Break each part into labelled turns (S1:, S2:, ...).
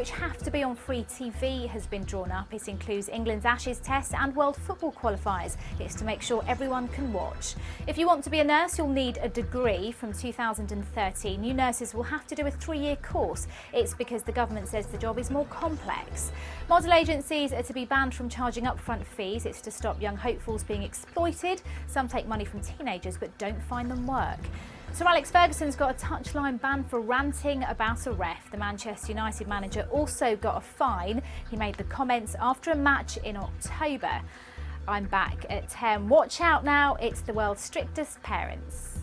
S1: which have to be on free TV has been drawn up. It includes England's Ashes Test and World Football qualifiers. It's to make sure everyone can watch. If you want to be a nurse, you'll need a degree. From 2030, new nurses will have to do a 3-year course. It's because the government says the job is more complex. Model agencies are to be banned from charging upfront fees. It's to stop young hopefuls being exploited. Some take money from teenagers but don't find them work. Sir Alex Ferguson's got a touchline ban for ranting about a ref. The Manchester United manager also got a fine. He made the comments after a match in October. I'm back at 10. Watch out now, it's the world's strictest parents.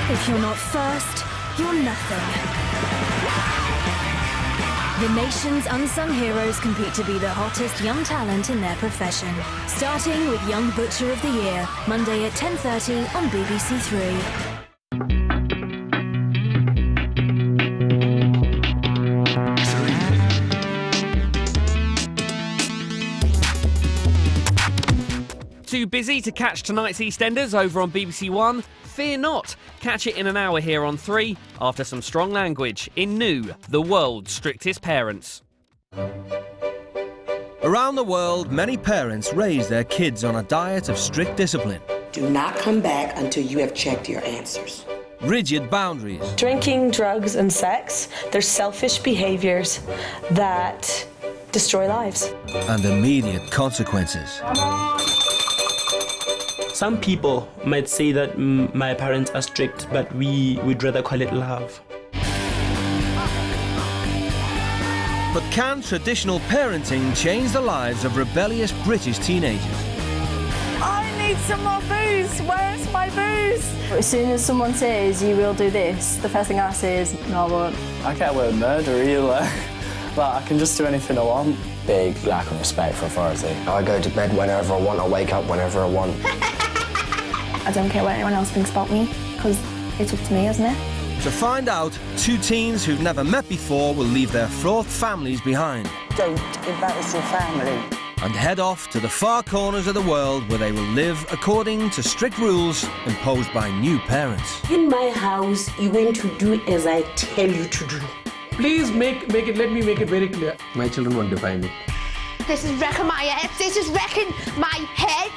S2: If you're not first, you're nothing. The nation's unsung heroes compete to be the hottest young talent in their profession. Starting with Young Butcher of the Year, Monday at 10:30 on BBC Three.
S3: Too busy to catch tonight's EastEnders over on BBC One? Fear not. Catch it in an hour here on 3 after some strong language in New, the world's strictest parents.
S4: Around the world, many parents raise their kids on a diet of strict discipline.
S5: Do not come back until you have checked your answers.
S4: Rigid boundaries.
S6: Drinking, drugs and sex, they're selfish behaviours that destroy lives.
S4: And immediate consequences.
S7: Some people might say that my parents are strict, but we would rather call it love.
S4: But can traditional parenting change the lives of rebellious British teenagers?
S8: I need some more booze. Where's my booze? As soon as someone says you will do this, the first thing I say is no, I won't.
S9: I can't wear a murder either. Like, I can just do anything I want.
S10: Big lack of respect for authority. I go to bed whenever I want, I wake up whenever I want.
S8: I don't care what anyone else thinks about me, because it's up to me, isn't it?
S4: To find out, 2 teens who've never met before will leave their fraught families behind.
S5: Don't embarrass your family.
S4: And head off to the far corners of the world where they will live according to strict rules imposed by new parents.
S5: In my house, you're going to do as I tell you to do.
S11: Please let me make it very clear.
S10: My children won't define it.
S12: This is wrecking my head. This is wrecking my head.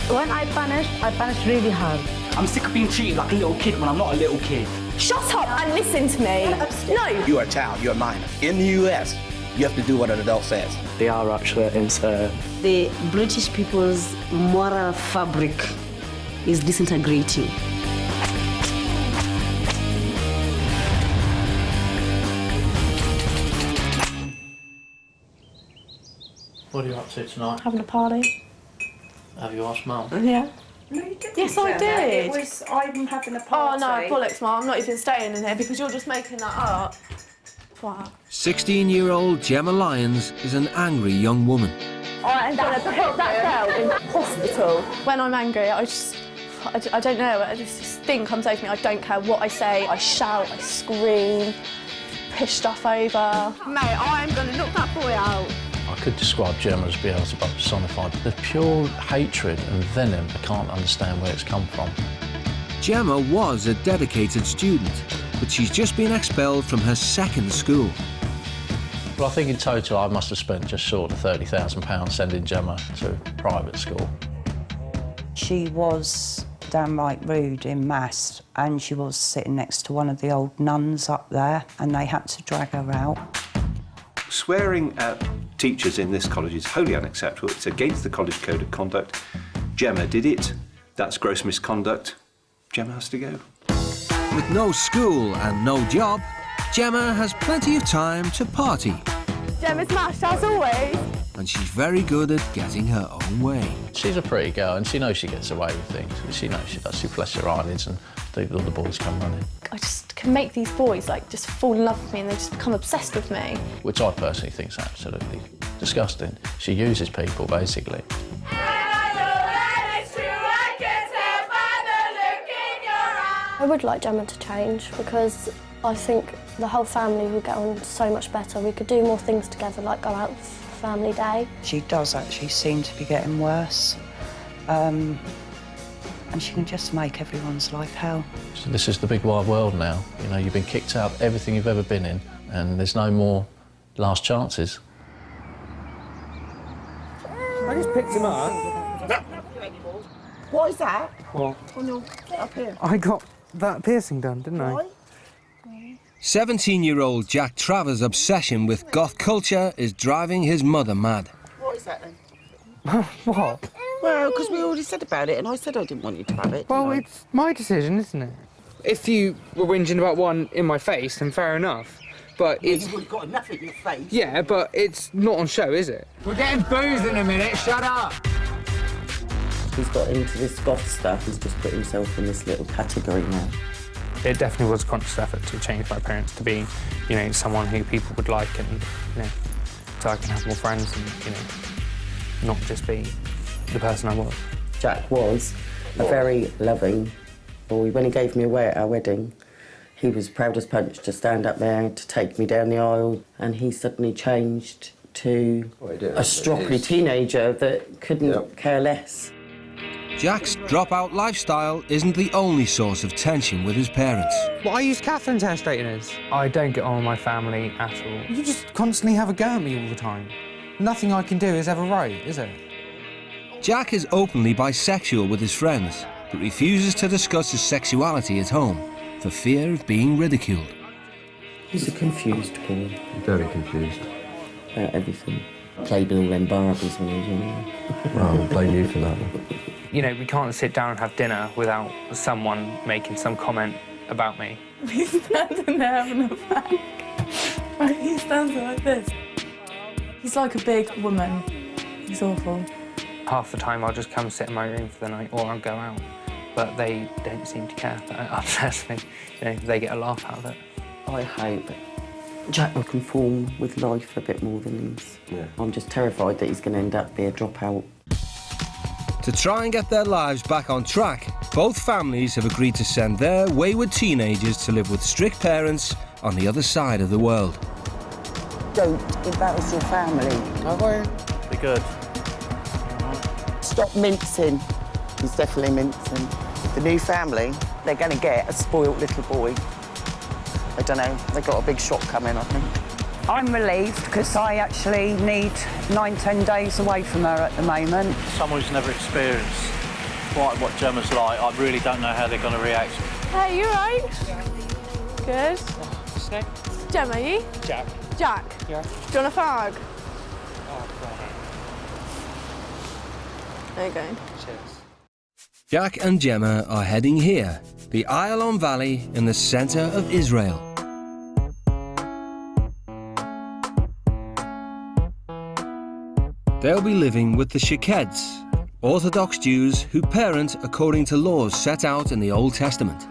S8: When I banish really hard.
S11: I'm sick of being treated like a little kid when I'm not a little kid.
S8: Shut up and listen to me. No.
S13: You are a child, you're a minor. In the US, you have to do what an adult says.
S9: They are actually into...
S5: The British people's moral fabric is disintegrating.
S11: What are you up to tonight?
S8: Having a party.
S11: Have you asked Mum?
S8: Yeah.
S6: No, you didn't.
S8: Yes, I did.
S6: It was, I'm having a
S8: Oh
S6: party.
S8: no, bollocks, Mum. I'm not even staying in here because you're just making that up. What?
S4: 16-year-old Gemma Lyons is an angry young woman.
S8: I'm going to put that girl in hospital. When I'm angry, I don't know, this thing comes over me. I don't care what I say. I shout, I scream, push stuff over. Mate, I am going to knock that boy out.
S14: I could describe Gemma as Beelzebub personified. The pure hatred and venom, I can't understand where it's come from.
S4: Gemma was a dedicated student, but she's just been expelled from her 2nd school.
S14: Well, I think in total I must have spent just short of £30,000 sending Gemma to private school.
S15: She was downright rude in maths, and she was sitting next to one of the old nuns up there, and they had to drag her out.
S16: Swearing at teachers in this college is wholly unacceptable. It's against the college code of conduct. Gemma did it. That's gross misconduct. Gemma has to go.
S4: With no school and no job, Gemma has plenty of time to party.
S8: Gemma's smashed as always.
S4: And she's very good at getting her own way.
S14: She's a pretty girl and she knows she gets away with things. She knows she does. She flushes her eyelids and all the boys come running.
S8: I just can make these boys like just fall in love with me and they just become obsessed with me.
S14: Which I personally think is absolutely disgusting. She uses people, basically.
S17: I would like Gemma to change because I think the whole family would get on so much better. We could do more things together, like go out for family day.
S15: She does actually seem to be getting worse. And she can just make everyone's life hell.
S14: So this is the big wide world now. You know, you've been kicked out of everything you've ever been in, and there's no more last chances.
S18: I just picked him up.
S5: What is that?
S18: What?
S5: On your up here.
S18: I got that piercing done, didn't I?
S4: 17-year-old Jack Travers' obsession with goth culture is driving his mother mad.
S5: What is that then?
S18: What?
S5: Well, because we already said about it, and I said I didn't want you to have it.
S18: Well, it's my decision, isn't it? If you were whinging about one in my face, then fair enough. But it's...
S5: You've got enough in your face.
S18: Yeah, but it's not on show, is it? We're getting booze in a minute, shut up!
S5: He's got into this goth stuff. He's just put himself in this little category now.
S18: It definitely was a conscious effort to change my appearance to be, you know, someone who people would like and, you know, so I can have more friends and, you know, not just be the person I was.
S5: Jack was a very loving boy. When he gave me away at our wedding, he was proud as punch to stand up there, to take me down the aisle, and he suddenly changed to a stroppy teenager that couldn't care less.
S4: Jack's dropout lifestyle isn't the only source of tension with his parents.
S18: Well, I use Catherine's hair straighteners. I don't get on with my family at all. You just constantly have a go at me all the time. Nothing I can do is ever right, is it?
S4: Jack is openly bisexual with his friends, but refuses to discuss his sexuality at home for fear of being ridiculed.
S5: He's a confused boy.
S10: Very confused.
S5: About everything. Played with all them Barbies when he was younger.
S10: Well, I blame you for that.
S18: You know, we can't sit down and have dinner without someone making some comment about me.
S8: He's standing there having a fag. He stands there like this. He's like a big woman. He's awful.
S18: Half the time I'll just come sit in my room for the night or I'll go out. But they don't seem to care. That upsets me. You know, they get a laugh out of it.
S5: I hope Jack will conform with life a bit more than he's... Yeah. I'm just terrified that he's going to end up being a dropout.
S4: To try and get their lives back on track, both families have agreed to send their wayward teenagers to live with strict parents on the other side of the world.
S5: Don't embarrass your family.
S18: I won't.
S14: Be good.
S5: Stop mincing. He's definitely mincing. The new family, they're going to get a spoilt little boy. I don't know, they've got a big shock coming, I think.
S15: I'm relieved because I actually need 9-10 days away from her at the moment.
S14: Someone who's never experienced quite what Gemma's like, I really don't know how they're going to react.
S8: Hey, you right? Good.
S18: Snake?
S8: Gemma, you?
S18: Jack.
S8: Jack?
S18: Yeah.
S8: Do you want a fag?
S18: Oh, God.
S8: There you go.
S18: Cheers.
S4: Jack and Gemma are heading here, the Ayalon Valley in the centre of Israel. They'll be living with the Sha-keds, Orthodox Jews who parent according to laws set out in the Old Testament.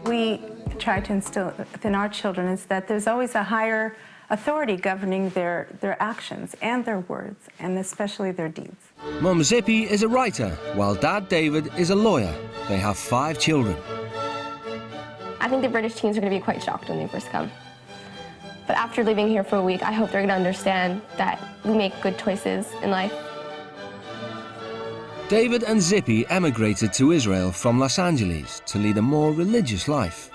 S19: We try to instill within our children is that there's always a higher authority governing their actions and their words, and especially their deeds.
S4: Mum Zippy is a writer, while Dad David is a lawyer. They have 5 children.
S17: I think the British teens are going to be quite shocked when they first come. But after living here for a week, I hope they're going to understand that we make good choices in life.
S4: David and Zippy emigrated to Israel from Los Angeles to lead a more religious life.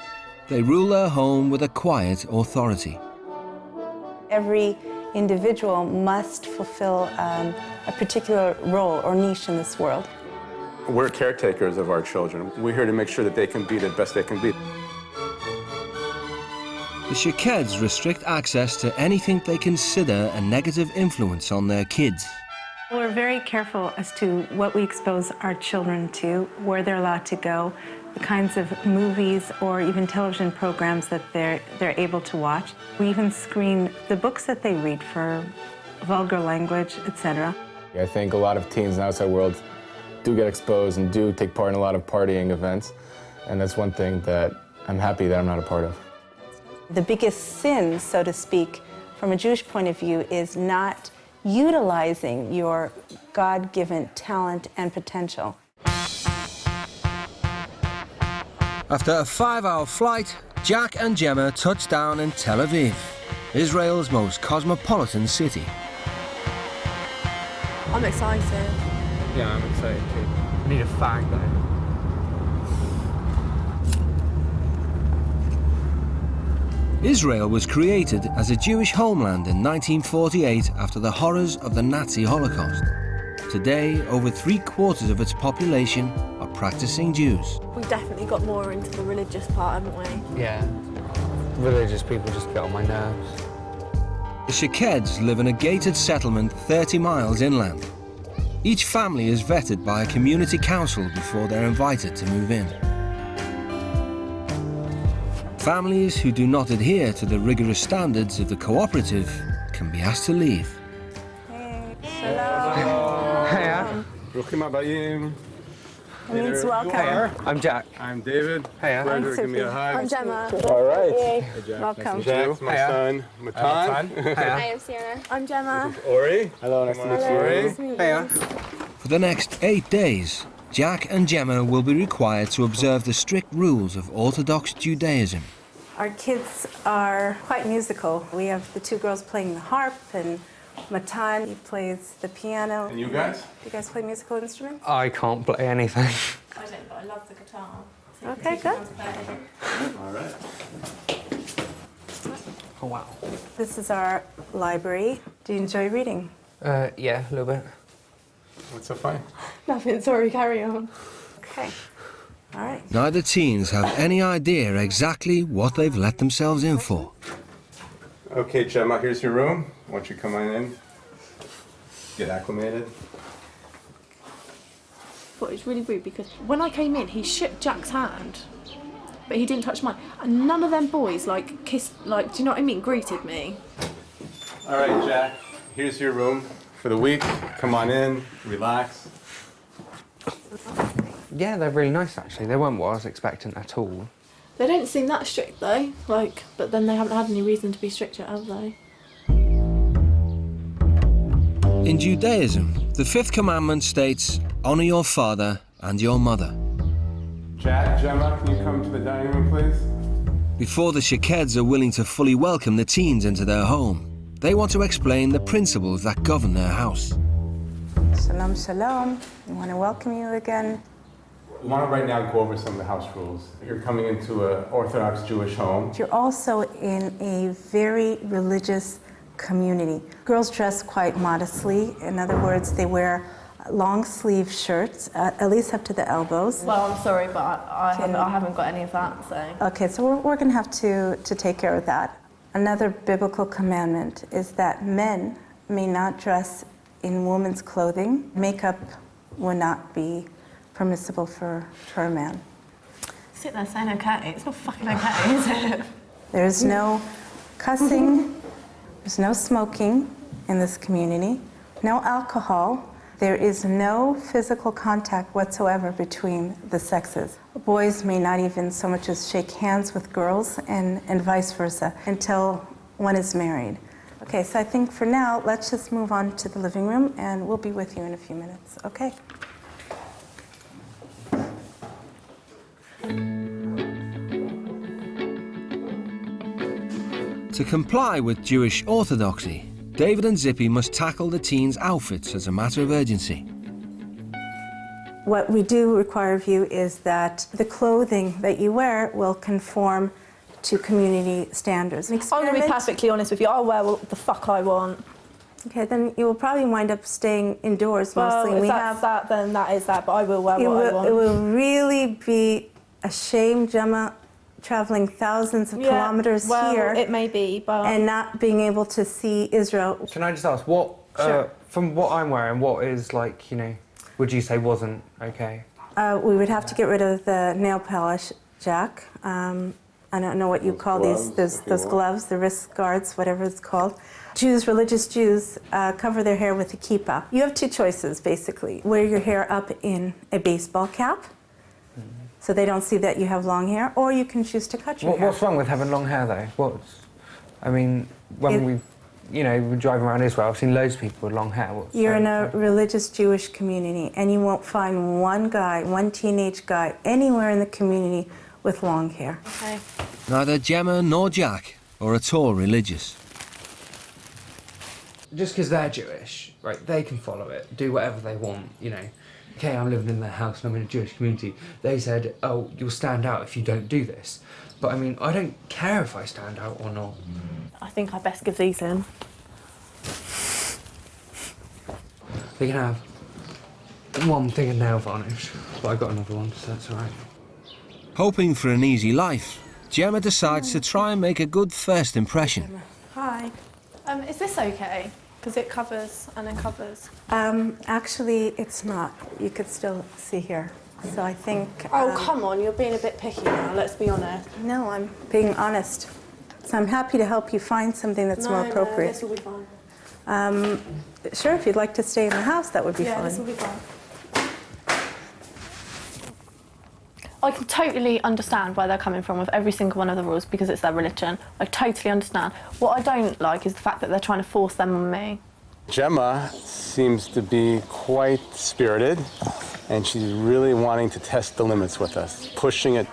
S4: They rule their home with a quiet authority.
S19: Every individual must fulfill a particular role or niche in this world.
S20: We're caretakers of our children. We're here to make sure that they can be the best they can be.
S4: The Sha-keds restrict access to anything they consider a negative influence on their kids.
S19: We're very careful as to what we expose our children to, where they're allowed to go, the kinds of movies or even television programs that they're able to watch. We even screen the books that they read for vulgar language, etc.
S9: I think a lot of teens in the outside world do get exposed and do take part in a lot of partying events, and that's one thing that I'm happy that I'm not a part of.
S19: The biggest sin, so to speak, from a Jewish point of view, is not
S21: utilizing your God-given talent and potential.
S4: After a 5-hour flight, Jack and Gemma touched down in Tel Aviv, Israel's most cosmopolitan city.
S8: I'm excited.
S18: Yeah, I'm excited too. I need a fag though.
S4: Israel was created as a Jewish homeland in 1948 after the horrors of the Nazi Holocaust. Today, over 3/4 of its population are practicing Jews.
S8: We definitely got more into the religious part, haven't we?
S18: Yeah. Religious people just get on my nerves.
S4: The Sha-keds live in a gated settlement 30 miles inland. Each family is vetted by a community council before they're invited to move in. Families who do not adhere to the rigorous standards of the cooperative can be asked to leave.
S20: Bruchim habayim.
S21: It means welcome.
S18: I'm Jack.
S20: I'm David.
S18: Hey,
S20: Pleasure. Give me a hug.
S8: I'm Gemma.
S20: All right.
S21: Hey,
S20: Jack.
S21: welcome.
S20: Nice to meet you. My son, Matan.
S8: Hi, I'm Sienna. I'm Gemma.
S20: Ori. Hello, nice to meet you. Ori.
S4: For the next 8 days, Jack and Gemma will be required to observe the strict rules of Orthodox Judaism.
S21: Our kids are quite musical. We have the two girls playing the harp, and Matan, he plays the piano.
S20: And you guys?
S21: You guys play musical instruments?
S18: I can't play anything.
S8: I don't, but I love the guitar.
S21: Okay, good.
S20: All right.
S18: Oh wow.
S21: This is our library. Do you enjoy reading?
S18: Yeah, a little bit.
S20: What's so funny?
S8: Nothing, sorry, carry on.
S21: Okay. All right.
S4: Neither teens have any idea exactly what they've let themselves in for.
S20: Okay, Gemma, here's your room. Why don't you come on in? Get acclimated.
S8: But it's really rude because when I came in, he shook Jack's hand, but he didn't touch mine. And none of them boys, like, kissed, like, do you know what I mean, greeted me.
S20: All right, Jack, here's your room for the week. Come on in, relax.
S18: Yeah, they're really nice actually. They weren't what I was expecting at all.
S8: They don't seem that strict though, like, but then they haven't had any reason to be stricter, have they?
S4: In Judaism, the 5th commandment states, "Honor your father and your mother."
S20: Jack, Gemma, can you come to the dining room, please?
S4: Before the Sha-keds are willing to fully welcome the teens into their home, they want to explain the principles that govern their house.
S21: Shalom, shalom. We want to welcome you again.
S20: We want to right now go over some of the house rules. You're coming into an Orthodox Jewish home.
S21: You're also in a very religious community. Girls dress quite modestly. In other words, they wear long sleeve shirts, at least up to the elbows.
S8: Well, I'm sorry, but I haven't got any of that, so.
S21: Okay, so we're going to have to take care of that. Another biblical commandment is that men may not dress in women's clothing. Makeup will not be permissible for a man.
S8: Sit there saying okay, it's not fucking okay, is it?
S21: There's no cussing, there's no smoking in this community, no alcohol. There is no physical contact whatsoever between the sexes. Boys may not even so much as shake hands with girls and vice versa until one is married. Okay, so I think for now, let's just move on to the living room and we'll be with you in a few minutes, okay?
S4: To comply with Jewish orthodoxy, David and Zippy must tackle the teens' outfits as a matter of urgency.
S21: What we do require of you is that the clothing that you wear will conform to community standards.
S8: I'm going to be perfectly honest with you, I'll wear what the fuck I want.
S21: Okay, then you will probably wind up staying indoors mostly.
S8: Well, if that's that, then that is that, but I will wear what I want.
S21: It will really be a shame, Gemma, traveling thousands of kilometers here.
S8: It may be, but...
S21: And not being able to see Israel.
S18: Can I just ask, what,
S21: Sure.
S18: from what I'm wearing, what is like, you know, would you say wasn't okay?
S21: We would have to get rid of the nail polish, Jack. I don't know what you call these, those gloves, the wrist guards, whatever it's called. Jews, religious Jews, cover their hair with a kippah. You have two choices, basically. Wear your hair up in a baseball cap, so they don't see that you have long hair, or you can choose to cut your hair.
S18: What's wrong with having long hair, though? I mean, when we you know, driving around Israel, I've seen loads of people with long hair.
S21: You're in a religious Jewish community, and you won't find one guy, one teenage guy, anywhere in the community with long hair.
S8: Okay.
S4: Neither Gemma nor Jack are at all religious.
S18: Just because they're Jewish, right, they can follow it, do whatever they want, you know. Okay, I'm living in their house and I'm in a Jewish community. They said, oh, you'll stand out if you don't do this. But I mean, I don't care if I stand out or not.
S8: I think I best give these in.
S18: They can have one thing of nail varnish, but I've got another one, so that's all right.
S4: Hoping for an easy life, Gemma decides to try and make a good first impression.
S8: Hi. Is this okay? Because it covers and it covers.
S21: Actually, it's not. You could still see here. So I think...
S8: Oh, come on, you're being a bit picky now, let's be honest.
S21: No, I'm being honest. So I'm happy to help you find something that's more appropriate.
S8: No, this will be fine.
S21: Sure, if you'd like to stay in the house, that would be fine.
S8: Yeah, this will be fine. I can totally understand where they're coming from with every single one of the rules because it's their religion. I totally understand. What I don't like is the fact that they're trying to force them on me.
S9: Gemma seems to be quite spirited, and she's really wanting to test the limits with us, pushing it,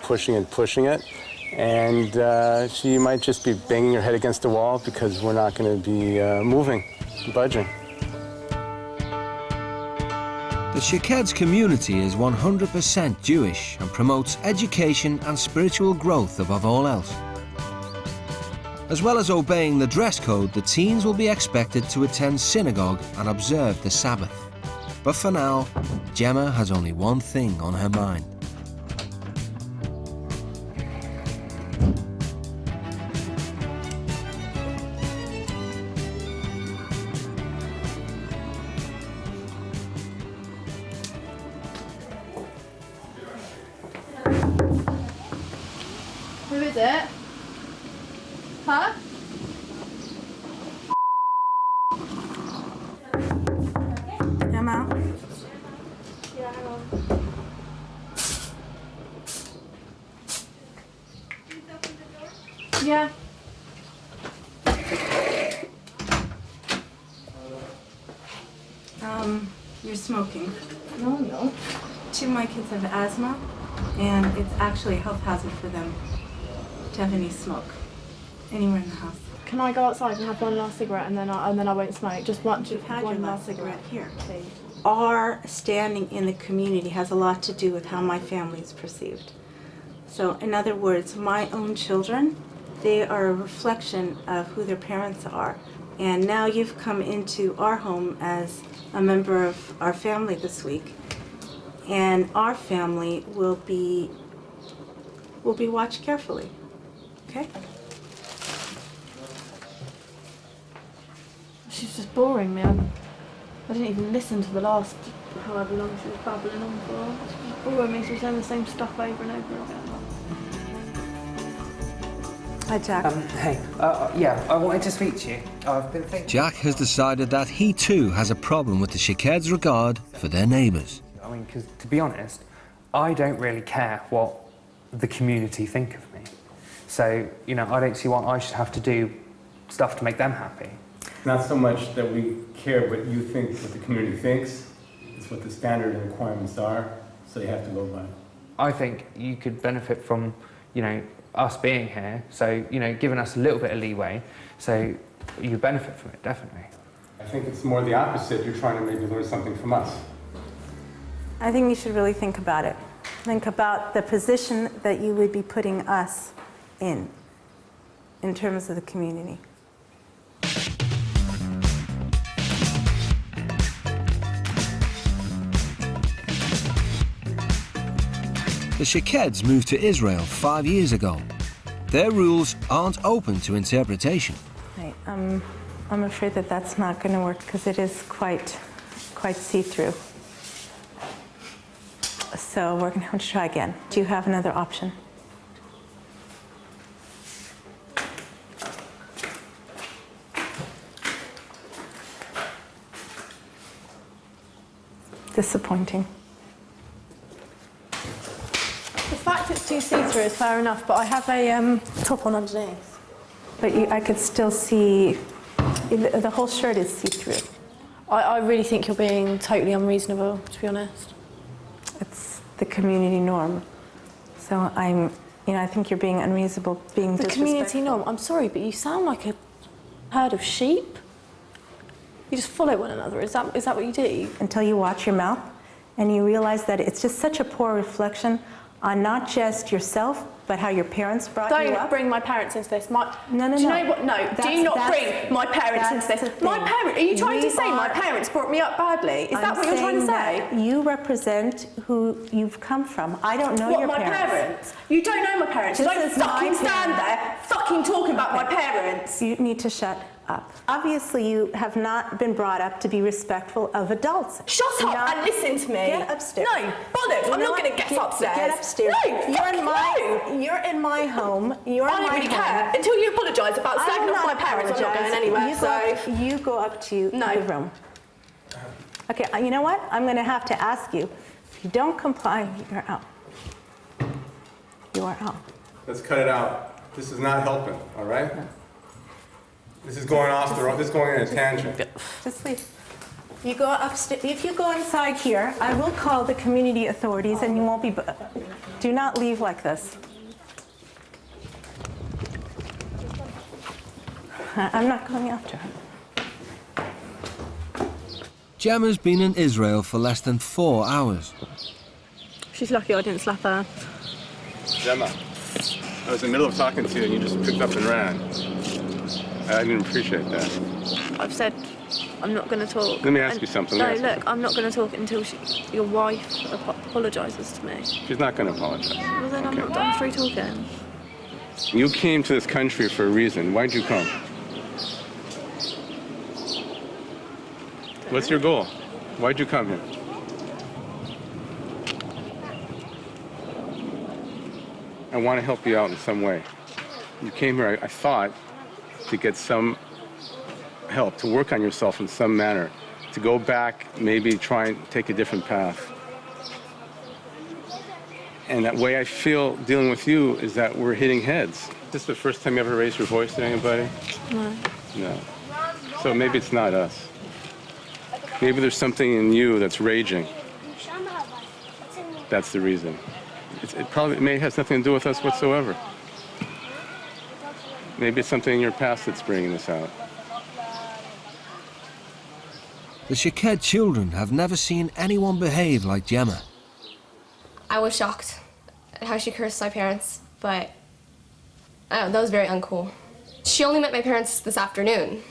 S9: and she might just be banging her head against the wall because we're not going to be moving, budging.
S4: The Sha-ked's community is 100% Jewish and promotes education and spiritual growth above all else. As well as obeying the dress code, the teens will be expected to attend synagogue and observe the Sabbath. But for now, Gemma has only one thing on her mind.
S8: Who is it? Huh?
S21: Emma?
S8: Yeah, hang on. Yeah.
S21: You're smoking.
S8: No, I'm not.
S21: Two of my kids have asthma, and it's actually a health hazard for them to have any smoke anywhere in the house.
S8: Can I go outside and have one last cigarette and then I won't smoke? Just one.
S21: You've had
S8: one
S21: your last cigarette here.
S8: please.
S21: Our standing in the community has a lot to do with how my family is perceived. So, in other words, my own children, they are a reflection of who their parents are. And now you've come into our home as a member of our family this week, and our family will be watched carefully. Okay?
S8: She's just boring me. I didn't even listen to the last however long she was babbling on for. She's just boring me. She's saying the same stuff over and over again.
S21: Hi, Jack.
S18: Hey, yeah, I wanted to speak to you. I've been thinking...
S4: Jack has decided that he too has a problem with the Sha-ked's regard for their neighbours.
S18: I mean, because to be honest, I don't really care what the community think of me. So, you know, I don't see why I should have to do stuff to make them happy.
S20: Not so much that we care what you think, what the community thinks. It's what the standard and requirements are, so you have to go by it.
S18: I think you could benefit from, you know, us being here, so, you know, giving us a little bit of leeway, so you benefit from it, definitely.
S20: I think it's more the opposite. You're trying to maybe learn something from us.
S21: I think you should really think about it. Think about the position that you would be putting us in terms of the community.
S4: The Sha-keds moved to Israel 5 years ago. Their rules aren't open to interpretation.
S21: Right. I'm afraid that that's not going to work because it is quite see-through. So we're going to have to try again. Do you have another option? Disappointing.
S8: The fact it's too see-through is fair enough, but I have a top on underneath.
S21: But I could still see The whole shirt is see-through.
S8: I really think you're being totally unreasonable, to be honest.
S21: It's the community norm. So I think you're being unreasonable, being
S8: The community norm. I'm sorry, but you sound like a herd of sheep. You just follow one another. Is that what you do?
S21: Until you watch your mouth and you realize that it's just such a poor reflection on not just yourself, but how your parents brought you up.
S8: Don't bring my parents into this.
S21: No.
S8: Do you know what? No, do not bring my parents into this. My parents? Are you trying to say my parents brought me up badly? Is that what you're trying to say?
S21: You represent who you've come from. I don't know your parents.
S8: My parents? You don't know my parents. You don't fucking stand there fucking talking about my parents.
S21: You need to shut up. Obviously, you have not been brought up to be respectful of adults.
S8: Shut up and listen to me.
S21: Get upstairs.
S8: No, bollocks. I'm not going to get upstairs.
S21: Get upstairs.
S8: No,
S21: you're in my home.
S8: I don't really care. Until you apologise about slagging off my parents, I'm not going anywhere.
S21: You go up to the room. Okay, you know what? I'm going to have to ask you. If you don't comply, you're out. You are out.
S20: Let's cut it out. This is not helping, all right? No. This is going off this is going in a tangent.
S21: Just leave. You go upstairs. If you go inside here, I will call the community authorities and you won't be... Do not leave like this. I'm not going after her.
S4: Gemma's been in Israel for less than 4 hours.
S8: She's lucky I didn't slap her.
S20: Gemma, I was in the middle of talking to you and you just picked up and ran. I didn't appreciate that.
S8: I've said I'm not going to talk.
S20: Let me ask you something.
S8: No, look, I'm not going to talk until your wife apologises to me.
S20: She's not going to apologize.
S8: Well, then I'm not done through talking.
S20: You came to this country for a reason. Why'd you come? What's your goal? Why'd you come here? I want to help you out in some way. You came here, I thought, to get some help, to work on yourself in some manner, to go back, maybe try and take a different path. And that way I feel dealing with you is that we're hitting heads. Is this the first time you ever raised your voice to anybody?
S8: No.
S20: No. So maybe it's not us. Maybe there's something in you that's raging. That's the reason. It may have nothing to do with us whatsoever. Maybe it's something in your past that's bringing this out.
S4: The Sha-ked children have never seen anyone behave like Gemma.
S1: I was shocked at how she cursed my parents, but that was very uncool. She only met my parents this afternoon,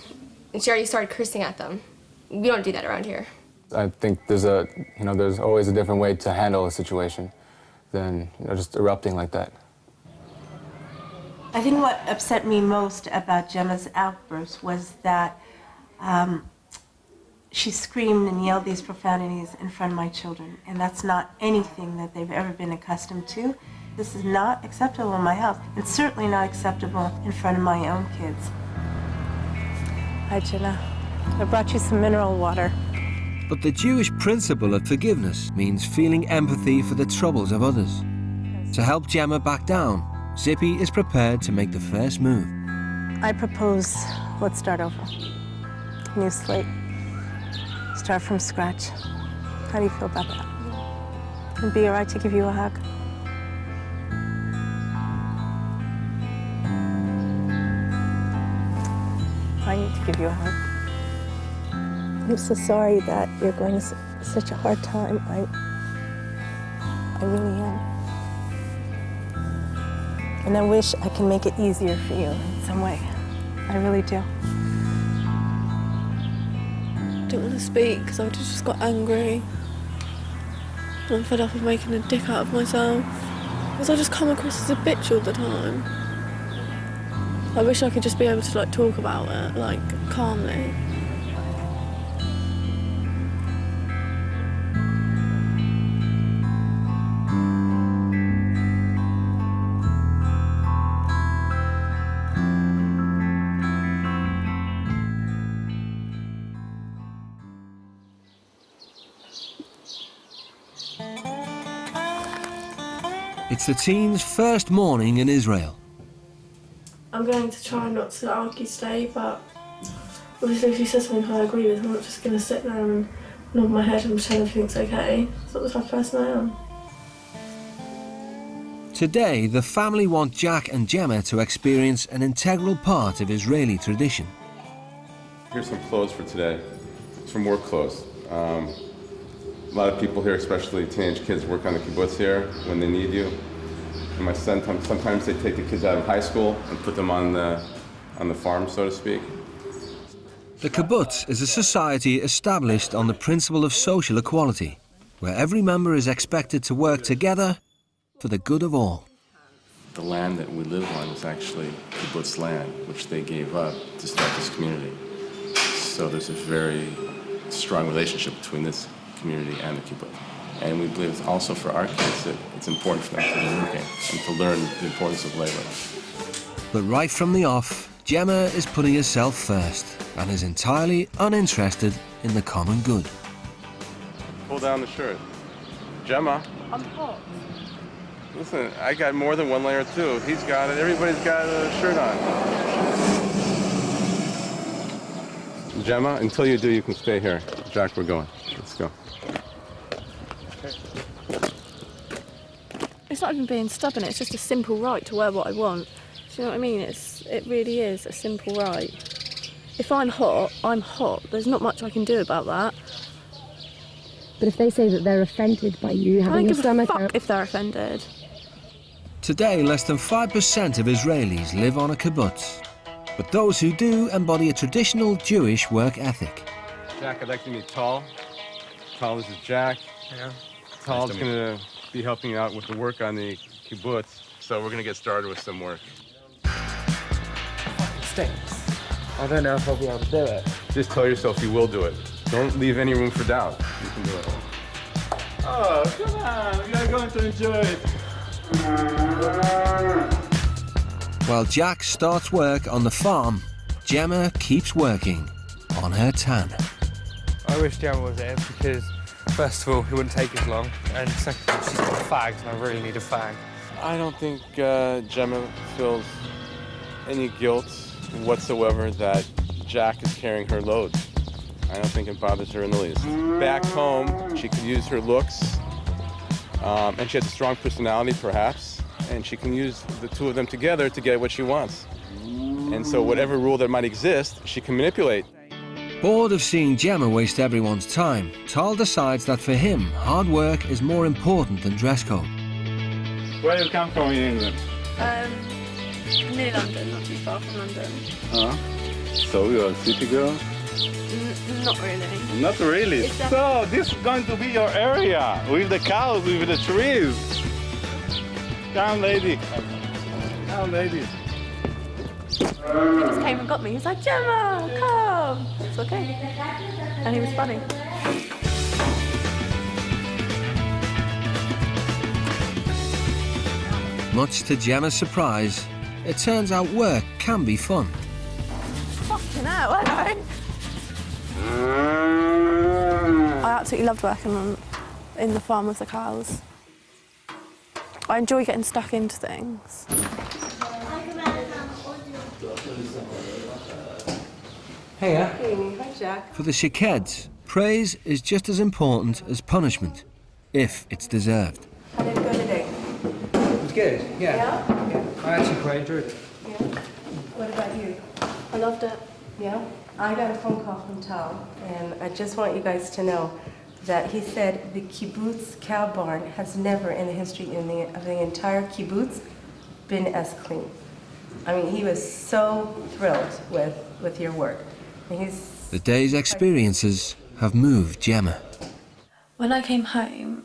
S1: and she already started cursing at them. We don't do that around here.
S9: I think there's always a different way to handle a situation than just erupting like that.
S21: I think what upset me most about Gemma's outburst was that she screamed and yelled these profanities in front of my children, and that's not anything that they've ever been accustomed to. This is not acceptable in my house. It's certainly not acceptable in front of my own kids. Hi, Jenna. I brought you some mineral water.
S4: But the Jewish principle of forgiveness means feeling empathy for the troubles of others. To help Gemma back down, Zippy is prepared to make the first move.
S21: I propose, let's start over. New slate. Start from scratch. How do you feel about that? It'd be all right to give you a hug? I need to give you a hug. I'm so sorry that you're going to such a hard time. I really am. And I wish I can make it easier for you in some way. I really do.
S8: I didn't want to speak because I just got angry. And I'm fed up of making a dick out of myself. Because I just come across as a bitch all the time. I wish I could just be able to talk about it, calmly.
S4: It's the teens' first morning in Israel.
S8: I'm going to try not to argue today, but obviously if you said something I agree with, I'm not just going to sit there and nod my head and pretend everything's okay. That's not the type of person I am.
S4: Today, the family want Jack and Gemma to experience an integral part of Israeli tradition.
S20: Here's some clothes for today. It's from work clothes. A lot of people here, especially teenage kids, work on the kibbutz here when they need you. And my son, sometimes they take the kids out of high school and put them on the farm, so to speak.
S4: The kibbutz is a society established on the principle of social equality, where every member is expected to work together for the good of all.
S9: The land that we live on is actually kibbutz land, which they gave up to start this community. So there's a very strong relationship between this community and the kibbutz. And we believe also for our kids that it's important for them to be working and to learn the importance of labor.
S4: But right from the off, Gemma is putting herself first and is entirely uninterested in the common good.
S20: Pull down the shirt. Gemma.
S8: I'm hot.
S20: Listen, I got more than one layer too. He's got it. Everybody's got a shirt on. Gemma, until you do, you can stay here. Jack, we're going. Let's go.
S8: It's not even being stubborn, it's just a simple right to wear what I want. Do you know what I mean? It really is a simple right. If I'm hot, I'm hot. There's not much I can do about that.
S2: But if they say that they're offended by you having a stomach
S8: I don't give a fuck if they're offended.
S4: Today, less than 5% of Israelis live on a kibbutz. But those who do embody a traditional Jewish work ethic.
S20: Jack, I'd like to meet Tal. Tal, this is Jack.
S18: Yeah.
S20: Tal's going to be helping you out with the work on the kibbutz. So we're going to get started with some work.
S18: Stinks. I don't know if I'll be able to do it.
S20: Just tell yourself you will do it. Don't leave any room for doubt. You can do it. Oh, come on. We are going to enjoy it.
S4: While Jack starts work on the farm, Gemma keeps working on her tan.
S18: I wish Gemma was here because, first of all, it wouldn't take as long, and second of all, she's got fags, and I really need a fag.
S20: I don't think Gemma feels any guilt whatsoever that Jack is carrying her load. I don't think it bothers her in the least. Back home, she could use her looks, and she has a strong personality, perhaps, and she can use the two of them together to get what she wants. And so whatever rule that might exist, she can manipulate.
S4: Bored of seeing Gemma waste everyone's time, Tal decides that for him, hard work is more important than dress code.
S20: Where do you come from in England?
S8: Near London, not too far from London.
S20: So you're a city girl?
S8: Not really.
S20: Not really. So this is going to be your area with the cows, with the trees. Come, lady. Come, lady.
S8: He just came and got me. He's like, Gemma, come. It's okay. And he was funny.
S4: Much to Gemma's surprise, it turns out work can be fun.
S8: Fucking hell, hello. I absolutely loved working in the farm with the cows. I enjoy getting stuck into things.
S18: Hiya.
S6: Hi, Jack.
S4: For the Sha-keds, praise is just as important as punishment, if it's deserved.
S6: How did it go today?
S18: It was good, yeah. I actually quite enjoyed it.
S6: Yeah. What about you?
S8: I loved it.
S6: Yeah? I got a phone call from Tal, and I just want you guys to know that he said the kibbutz cow barn has never in the history of the entire kibbutz been as clean. I mean, he was so thrilled with your work. And
S4: The day's experiences have moved Gemma.
S8: When I came home,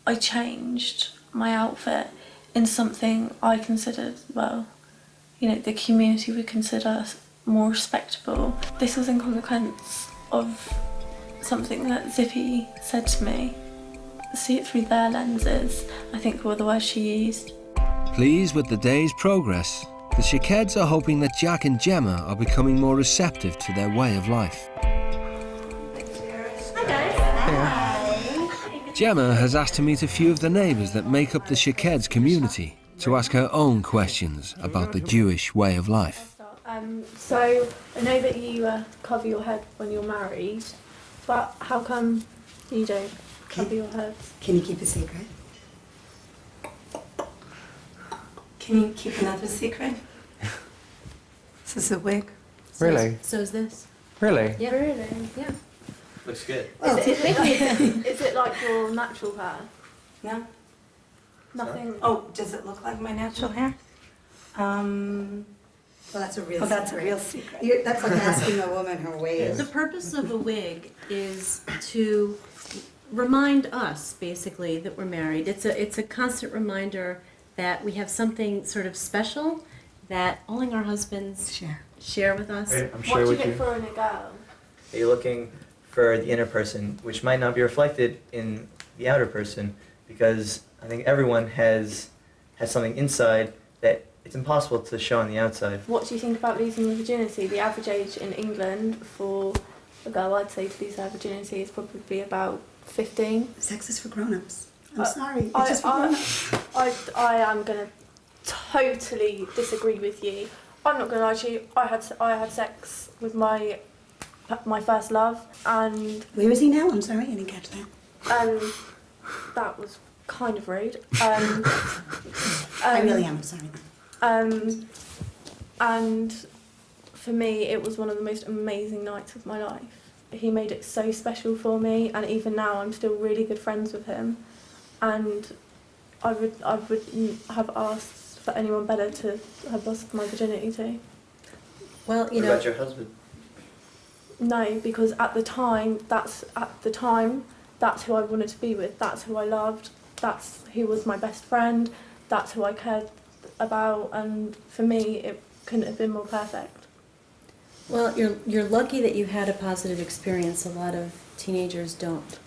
S8: I changed my outfit in something I considered, well, you know, the community would consider more respectable. This was in consequence of something that Zippy said to me. See it through their lenses, I think were the words she used.
S4: Pleased with the day's progress, the Sha-keds are hoping that Jack and Gemma are becoming more receptive to their way of life.
S8: Hi guys.
S4: Gemma has asked to meet a few of the neighbours that make up the Sha-keds community to ask her own questions about the Jewish way of life.
S8: So I know that you cover your head when you're married, but how come you don't cover your head?
S3: Can you keep a secret? Can you keep another secret? This is a wig.
S18: Really?
S3: So is this.
S18: Really?
S3: Yeah.
S8: Really?
S3: Yeah.
S13: Looks good.
S3: Well,
S8: Is it like your natural hair?
S3: No.
S8: Nothing.
S3: Oh, does it look like my natural hair?
S22: Well, that's a real
S3: Oh, that's a
S22: secret.
S3: real secret.
S22: That's like asking a woman her ways.
S3: The
S22: purpose of a wig is to remind us, basically, that we're married. It's a constant reminder that we have something sort of special that only our husbands share with us.
S23: Right, I'm
S8: What
S23: sure
S8: do you
S23: with
S8: look
S23: you.
S8: for in a girl?
S23: You're looking for the inner person, which might not be reflected in the outer person, because I think everyone has something inside that it's impossible to show on the outside.
S8: What do you think about losing your virginity? The average age in England for a girl, I'd say, to lose her virginity is probably about 15.
S22: Sex is for grown-ups. I'm sorry. It's
S8: I,
S22: just for grown-ups.
S8: I am going to totally disagree with you. I'm not going to lie to you. I had sex with my first love, and
S22: Where is he now? I'm sorry, I didn't catch that.
S8: that was kind of rude.
S22: I really am sorry.
S8: And for me, it was one of the most amazing nights of my life. He made it so special for me, and even now I'm still really good friends with him. And I would have asked for anyone better to have lost my virginity to.
S22: Well,
S23: What about your husband?
S8: No, because at the time, that's who I wanted to be with. That's who I loved. That's who was my best friend. That's who I cared about. And for me, it couldn't have been more perfect.
S22: Well, you're lucky that you had a positive experience. A lot of teenagers don't.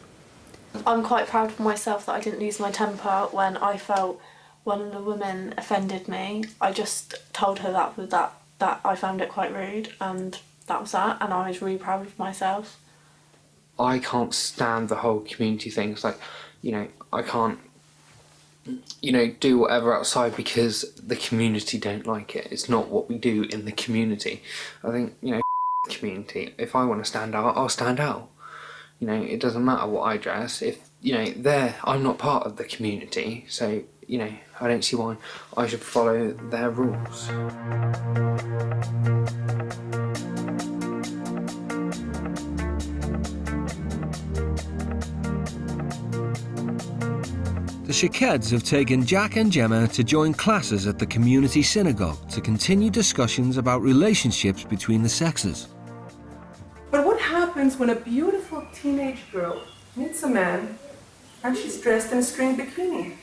S8: I'm quite proud of myself that I didn't lose my temper when I felt one of the women offended me. I just told her that I found it quite rude, and that was that, and I was really proud of myself.
S18: I can't stand the whole community thing. It's like, I can't, do whatever outside because the community don't like it. It's not what we do in the community. I think, community. If I want to stand out, I'll stand out. It doesn't matter what I dress. If, I'm not part of the community, so, I don't see why I should follow their rules.
S4: The Sha-keds have taken Jack and Gemma to join classes at the community synagogue to continue discussions about relationships between the sexes.
S6: But what happens when a beautiful teenage girl meets a man and she's dressed in a string bikini?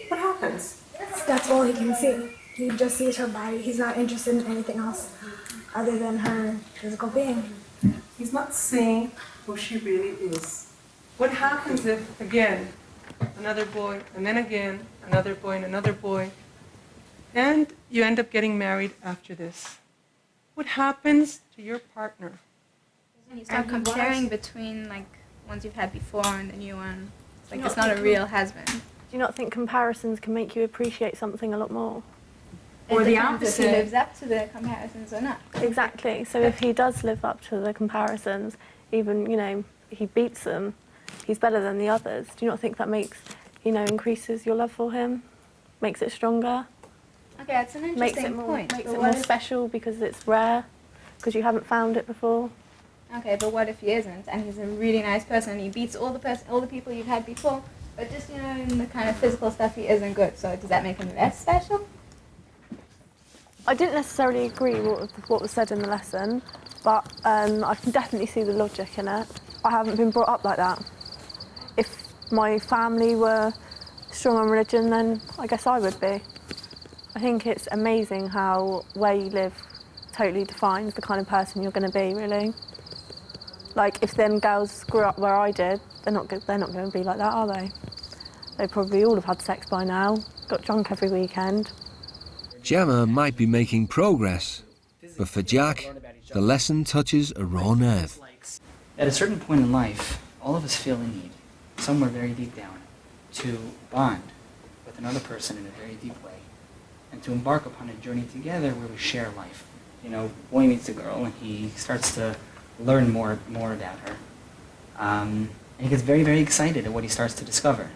S6: What happens?
S24: That's all he can see. He just sees her body. He's not interested in anything else other than her physical being.
S6: He's not seeing who she really is. What happens if, again, another boy, and then again, another boy and another boy, and you end up getting married after this? What happens to your partner?
S25: You start comparing between ones you've had before and the new one.
S8: Do you
S25: It's
S8: not
S25: not a
S8: think-
S25: real husband.
S8: Do you not think comparisons can make you appreciate something a lot more?
S25: Or the opposite. If he lives up to the comparisons or not.
S8: Exactly. So if he does live up to the comparisons, even, he beats them, he's better than the others. Do you not think that makes, increases your love for him? Makes it stronger?
S25: Okay, that's an
S8: Makes
S25: interesting
S8: it more,
S25: point.
S8: makes
S25: But
S8: it
S25: what
S8: more
S25: if-
S8: special because it's rare, because you haven't found it before.
S25: Okay, but what if he isn't, and he's a really nice person, and he beats all the people you've had before, but just in the kind of physical stuff he isn't good. So does that make him less special?
S8: I didn't necessarily agree with what was said in the lesson, but I can definitely see the logic in it. I haven't been brought up like that. If my family were strong on religion, then I guess I would be. I think it's amazing how where you live totally defines the kind of person you're going to be, really. If them girls grew up where I did, they're not going to be like that, are they? They probably all have had sex by now, got drunk every weekend.
S4: Gemma might be making progress, but for Jack, the lesson touches a raw nerve.
S26: At a certain point in life, all of us feel a need, somewhere very deep down, to bond with another person in a very deep way, and to embark upon a journey together where we share life. You know, boy meets a girl, and he starts to learn more about her. And he gets very, very excited at what he starts to discover,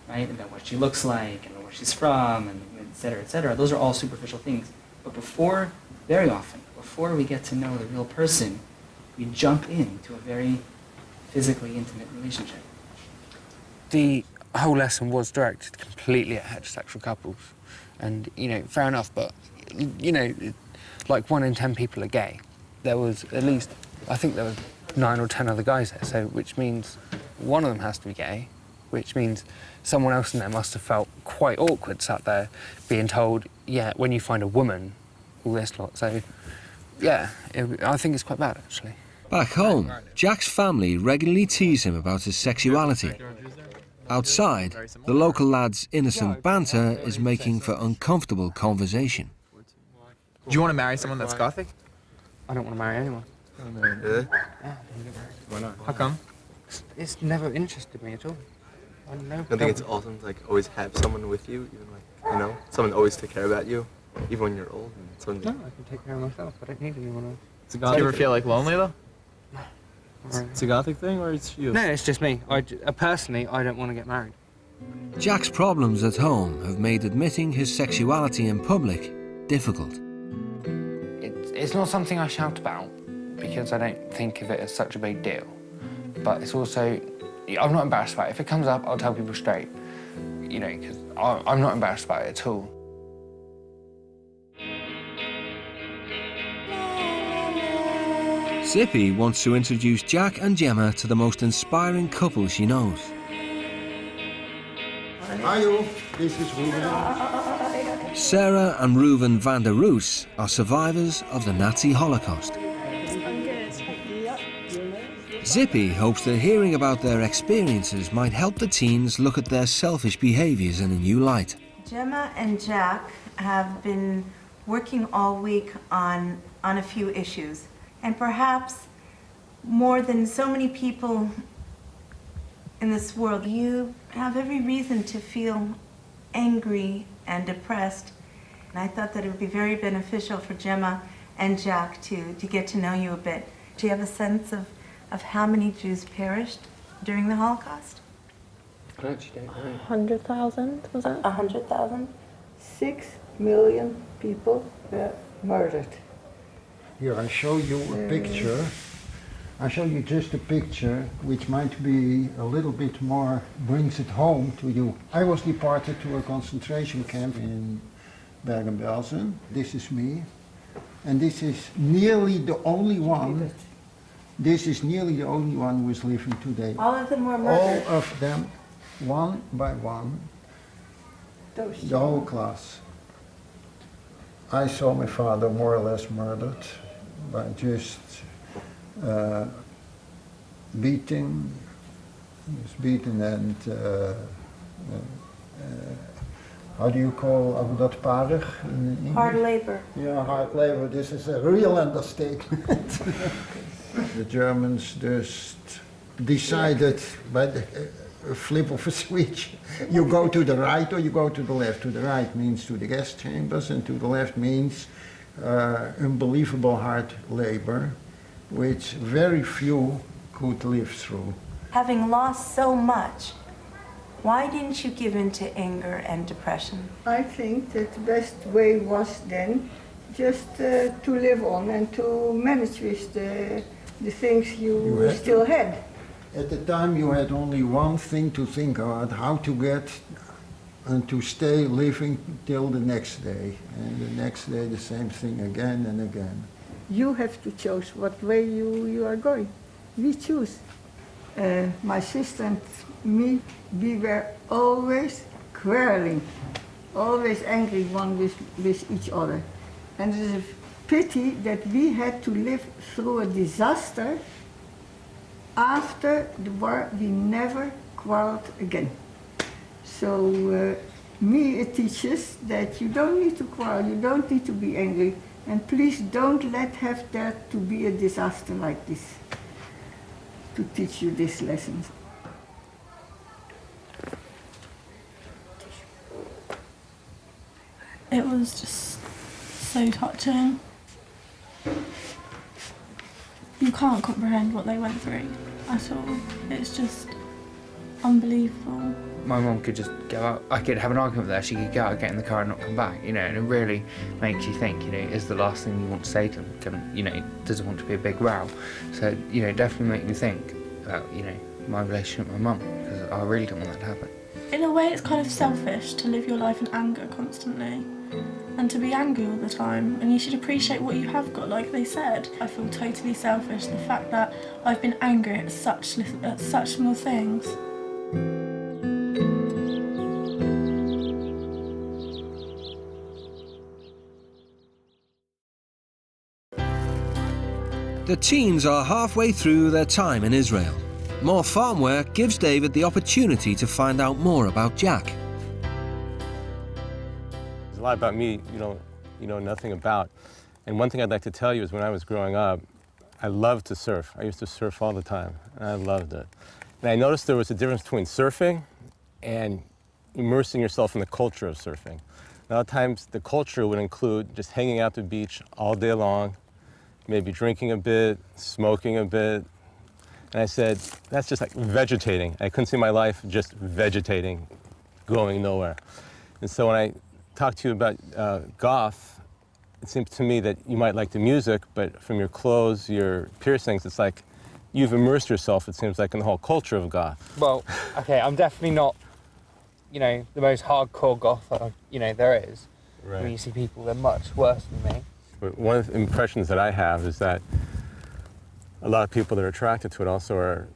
S26: right? About what she looks like, and where she's from, and et cetera, et cetera. Those are all superficial things. But very often, before we get to know the real person, we jump into a very physically intimate relationship.
S5: The whole lesson was directed completely at heterosexual couples. And, you know, fair enough, but, you know, like 1 in 10 people are gay. There was at least, I think there was 9 or 10 other guys there, so which means one of them has to be gay, which means someone else in there must have felt quite awkward sat there being told, yeah, when you find a woman, all this lot. So, yeah, I think it's quite bad, actually.
S4: Back home, Jack's family regularly tease him about his sexuality. Outside, the local lad's innocent banter is making for uncomfortable conversation.
S7: Do you want to marry someone that's gothic?
S18: I don't want to marry anyone.
S7: Really?
S18: Yeah.
S7: Why not? How come?
S18: It's never interested me at all. I
S10: think it's awesome to like always have someone with you, even like, you know, someone always take care about you, even when you're old. And someone
S18: No, I can take care of myself. I don't need anyone else.
S7: Do you ever feel like lonely though? It's a gothic thing, or it's you?
S18: No, it's just me. Personally, I don't want to get married.
S4: Jack's problems at home have made admitting his sexuality in public difficult.
S18: It's not something I shout about because I don't think of it as such a big deal. But it's also, I'm not embarrassed about it. If it comes up, I'll tell people straight. You know, because I'm not embarrassed about it at all.
S4: Zippy wants to introduce Jack and Gemma to the most inspiring couple she knows.
S11: Hi, this is Ruben.
S4: Sarah and Reuven van der Roos are survivors of the Nazi Holocaust. Zippy hopes that hearing about their experiences might help the teens look at their selfish behaviors in a new light.
S21: Gemma and Jack have been working all week on a few issues. And perhaps more than so many people in this world, you have every reason to feel angry and depressed. And I thought that it would be very beneficial for Gemma and Jack to get to know you a bit. Do you have a sense of how many Jews perished during the Holocaust?
S18: I actually don't know.
S17: 100,000, was that?
S12: 100,000. 6 million people were murdered.
S11: Here, I show you a picture. I show you just a picture which might be a little bit more, brings it home to you. I was deported to a concentration camp in Bergen-Belsen. This is me. And this is nearly the only one. This is nearly the only one who is living today.
S21: All of them were murdered?
S11: All of them, one by one, the whole class. I saw my father more or less murdered by just beating. He was beaten and how do you call dat in English?
S21: Hard labor.
S11: Yeah, hard labor. This is a real understatement. The Germans just decided by the flip of a switch. You go to the right or you go to the left. To the right means to the gas chambers, and to the left means unbelievable hard labor, which very few could live through.
S21: Having lost so much, why didn't you give in to anger and depression?
S12: I think that the best way was then just to live on and to manage with the things you still had.
S11: At the time you had only one thing to think about, how to get and to stay living till the next day. And the next day the same thing again and again.
S12: You have to choose what way you are going. We choose. My sister and me, we were always quarreling, always angry one with each other. And it is a pity that we had to live through a disaster. After the war, we never quarreled again. So me, it teaches that you don't need to quarrel, you don't need to be angry, and please don't have there to be a disaster like this, to teach you this lesson.
S16: It was just so touching.
S1: can't comprehend what they went through at all. It's just unbelievable.
S5: My mum could just go out, I could have an argument with her, she could go out, get in the car and not come back, you know, and it really makes you think, you know, is the last thing you want to say to them, you know, does it want to be a big row? So, you know, definitely make me think about, you know, my relationship with my mum, because I really don't want that to happen.
S1: In a way, it's kind of selfish to live your life in anger constantly and to be angry all the time, and you should appreciate what you have got, like they said. I feel totally selfish, the fact that I've been angry at such small things.
S4: The teens are halfway through their time in Israel. More farm work gives David the opportunity to find out more about Jack.
S20: There's a lot about me you know nothing about. And one thing I'd like to tell you is when I was growing up, I loved to surf. I used to surf all the time, and I loved it. And I noticed there was a difference between surfing and immersing yourself in the culture of surfing. A lot of times the culture would include just hanging out at the beach all day long, maybe drinking a bit, smoking a bit. And I said, that's just like vegetating. I couldn't see my life just vegetating, going nowhere. And so when I talked to you about goth, it seems to me that you might like the music, but from your clothes, your piercings, it's like you've immersed yourself, it seems like, in the whole culture of goth.
S5: Well, okay, I'm definitely not, you know, the most hardcore goth, you know, there is.
S20: Right.
S5: When you see people, they're much worse than me.
S20: But one of the impressions that I have is that a lot of people that are attracted to it also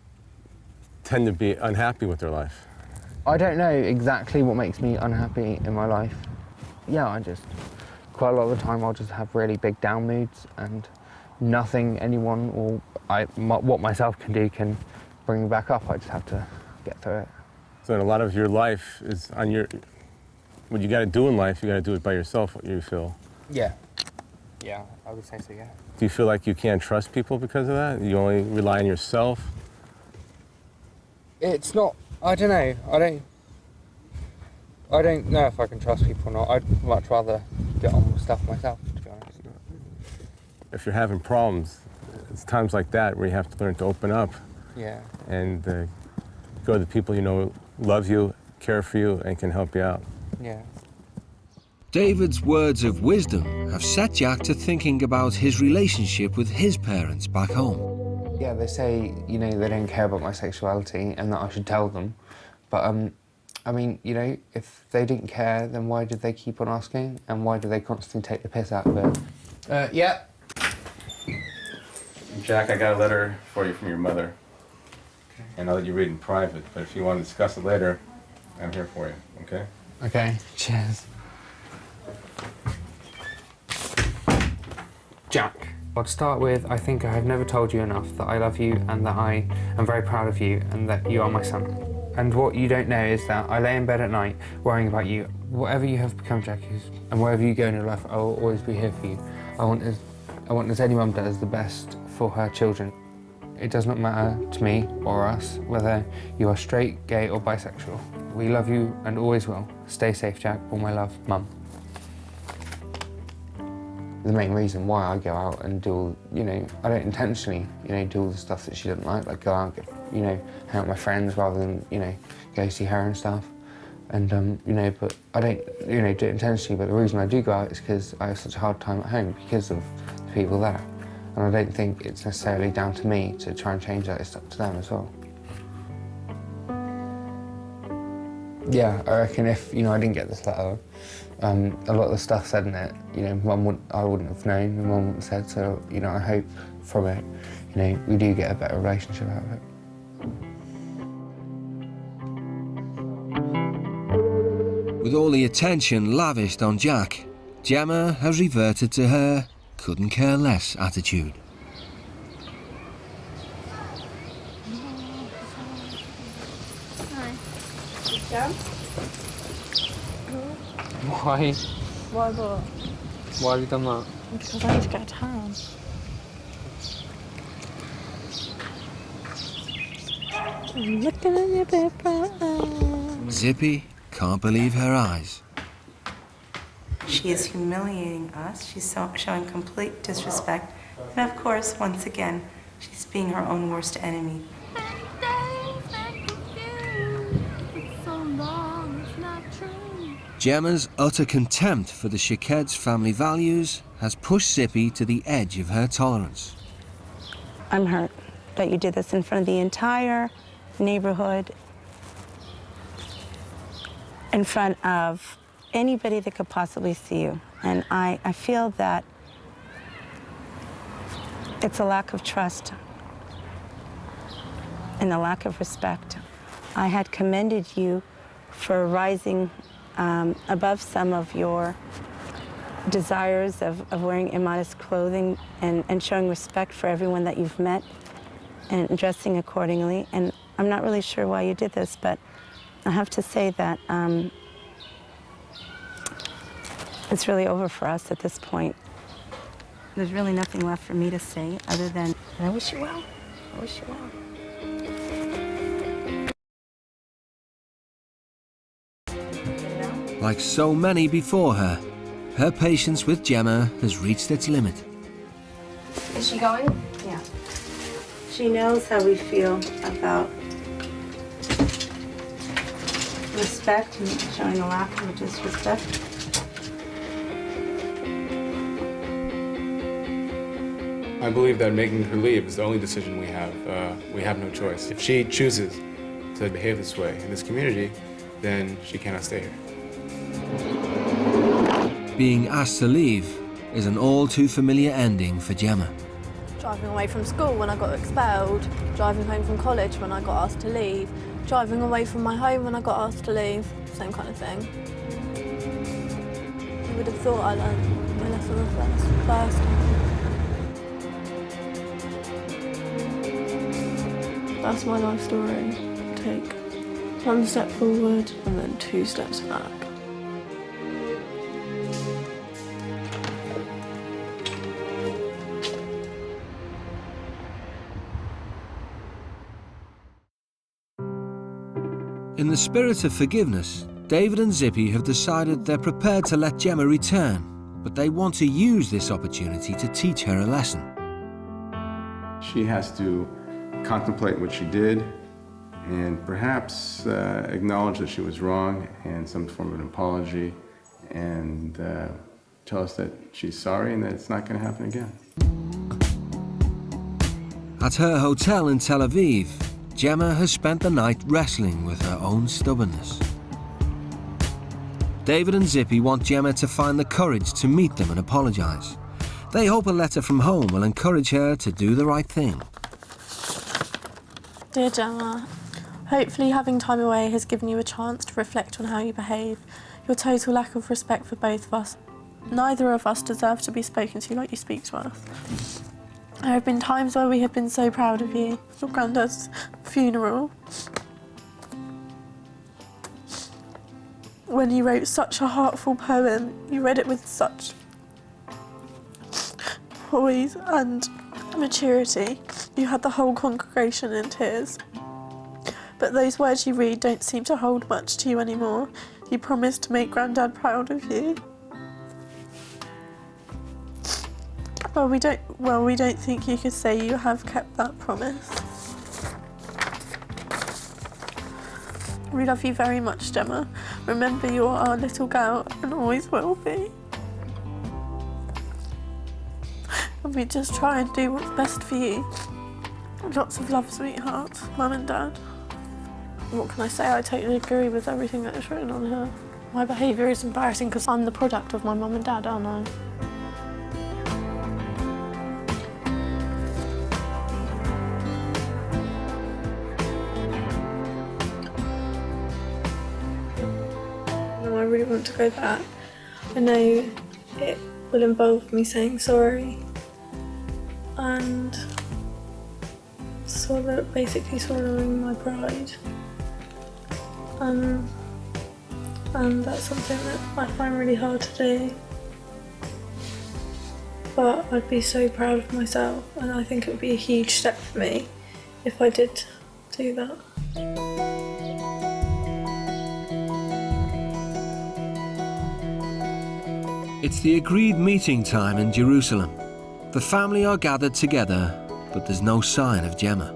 S20: tend to be unhappy with their life.
S5: I don't know exactly what makes me unhappy in my life. Yeah, quite a lot of the time I'll just have really big down moods, and nothing anyone or what myself can do can bring me back up. I just have to get through it.
S20: So a lot of your life is on what you got to do in life, you got to do it by yourself, what you feel.
S5: Yeah. Yeah, I would say so, yeah.
S20: Do you feel like you can't trust people because of that? You only rely on yourself?
S5: It's not, I don't know. I don't know if I can trust people or not. I'd much rather get on with stuff myself, to be honest.
S20: If you're having problems, it's times like that where you have to learn to open up.
S5: Yeah.
S20: And go to the people you know love you, care for you, and can help you out.
S5: Yeah.
S4: David's words of wisdom have set Jack to thinking about his relationship with his parents back home.
S5: Yeah, they say, you know, they don't care about my sexuality and that I should tell them. But, I mean, you know, if they didn't care, then why did they keep on asking? And why do they constantly take the piss out of it? Yeah.
S20: Jack, I got a letter for you from your mother. Okay. And I'll let you read in private, but if you want to discuss it later, I'm here for you, okay?
S5: Okay, cheers. Jack, I'll start with, I think I have never told you enough that I love you and that I am very proud of you and that you are my son. And what you don't know is that I lay in bed at night worrying about you. Whatever you have become, Jack, and wherever you go in your life, I will always be here for you. I want as any mum does the best for her children. It does not matter to me or us whether you are straight, gay or bisexual. We love you and always will. Stay safe, Jack. All my love, Mum. The main reason why I go out and do, you know, I don't intentionally, you know, do all the stuff that she doesn't like go out, you know, hang out with my friends rather than, you know, go see her and stuff. And, you know, but I don't, you know, do it intentionally, but the reason I do go out is because I have such a hard time at home because of the people there. And I don't think it's necessarily down to me to try and change that, it's up to them as well. Yeah, I reckon if, you know, I didn't get this letter, a lot of the stuff said in it, you know, I wouldn't have known, and Mum wouldn't have said, so, you know, I hope from it, you know, we do get a better relationship out of it.
S4: With all the attention lavished on Jack, Gemma has reverted to her couldn't care less attitude.
S5: Why?
S1: Why what?
S5: Why have you done that?
S1: Because I need to go to town. I'm looking at your paper.
S4: Zippy can't believe her eyes.
S21: She is humiliating us. She's showing complete disrespect. And of course, once again, She's being her own worst enemy.
S4: Gemma's utter contempt for the Sha-ked's family values has pushed Zippy to the edge of her tolerance.
S21: I'm hurt that you did this in front of the entire neighborhood, in front of anybody that could possibly see you. And I feel that it's a lack of trust and a lack of respect. I had commended you for rising above some of your desires of wearing immodest clothing and showing respect for everyone that you've met and dressing accordingly. And I'm not really sure why you did this, but I have to say that it's really over for us at this point. There's really nothing left for me to say other than, I wish you well. I wish you well.
S4: Like so many before her, her patience with Gemma has reached its limit.
S21: Is she going? Yeah. She knows how we feel about respect and showing a lack of disrespect.
S20: I believe that making her leave is the only decision we have. We have no choice. If she chooses to behave this way in this community, then she cannot stay here.
S4: Being asked to leave is an all too familiar ending for Gemma.
S8: Driving away from school when I got expelled, driving home from college when I got asked to leave, driving away from my home when I got asked to leave, same kind of thing. You would have thought I learned my lesson first. That's my life story. Take one step forward and then 2 steps back.
S4: In the spirit of forgiveness, David and Zippy have decided they're prepared to let Gemma return, but they want to use this opportunity to teach her a lesson.
S20: She has to contemplate what she did and perhaps acknowledge that she was wrong and some form of an apology and tell us that she's sorry and that it's not going to happen again.
S4: At her hotel in Tel Aviv, Gemma has spent the night wrestling with her own stubbornness. David and Zippy want Gemma to find the courage to meet them and apologise. They hope a letter from home will encourage her to do the right thing.
S1: Dear Gemma, hopefully having time away has given you a chance to reflect on how you behave, your total lack of respect for both of us. Neither of us deserve to be spoken to like you speak to us. There have been times where we have been so proud of you. Your granddad's funeral. When you wrote such a heartful poem, you read it with such poise and maturity. You had the whole congregation in tears. But those words you read don't seem to hold much to you anymore. You promised to make Granddad proud of you. Well, we don't think you could say you have kept that promise. We love you very much, Gemma. Remember, you're our little girl and always will be. And we just try and do what's best for you. Lots of love, sweetheart, Mum and Dad. What can I say? I totally agree with everything that is written on here. My behaviour is embarrassing because I'm the product of my mum and dad, aren't I? I really want to go back. I know it will involve me saying sorry and basically swallowing my pride. And that's something that I find really hard to do. But I'd be so proud of myself, and I think it would be a huge step for me if I did do that.
S4: It's the agreed meeting time in Jerusalem. The family are gathered together but there's no sign of Gemma.